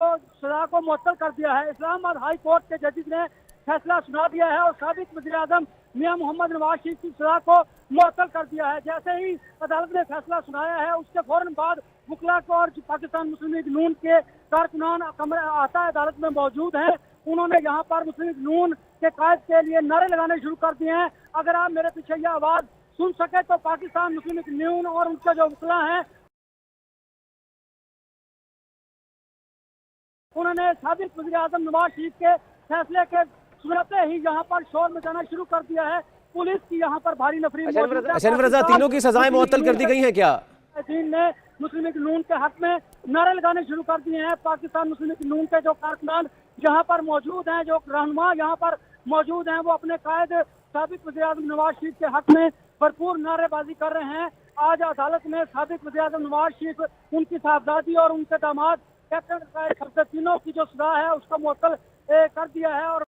को सजा को मुअत्तल कर दिया है। इस्लामाबाद हाई कोर्ट के जजेस ने फैसला सुना दिया है और साबिक वज़ीर-ए-आज़म मियां मोहम्मद नवाज शरीफ की सजा को मुअत्तल कर दिया है। जैसे ही अदालत ने फैसला सुनाया है उसके फौरन बाद वकला को और पाकिस्तान मुस्लिम लीग नून के कारकुनान आता अदालत में मौजूद हैं। उन्होंने यहाँ पर मुस्लिम लीग नून के कायद के लिए नारे लगाने शुरू कर दिए हैं। अगर आप मेरे पीछे यह आवाज सुन सके तो पाकिस्तान मुस्लिम लीग नून और उनके जो वकला हैं उन्होंने साबिक वज़ीर-ए-आज़म नवाज शरीफ के फैसले के सुनते ही यहाँ पर शोर मचाना शुरू कर दिया है। पुलिस की यहाँ पर भारी नफरी मौजूद है। अशरफ रज़ा, तीनों की सजाएं मुअत्तल कर दी गई हैं क्या? चीन ने मुस्लिम लीग नून के हक में नारे लगाने शुरू कर दिए हैं। पाकिस्तान मुस्लिम लीग नून के जो कारकुनान यहाँ पर मौजूद हैं, जो रहनुमा यहाँ पर मौजूद हैं, वो अपने कायद साबिक वज़ीर-ए-आज़म नवाज शरीफ के हक में भरपूर नारेबाजी कर रहे हैं। आज अदालत में साबिक वज़ीर-ए-आज़म नवाज शरीफ, उनकी साहबजादी और उनके दामाद कैप्टन तीनों की जो सजा है उसका मुअत्तल कर दिया है और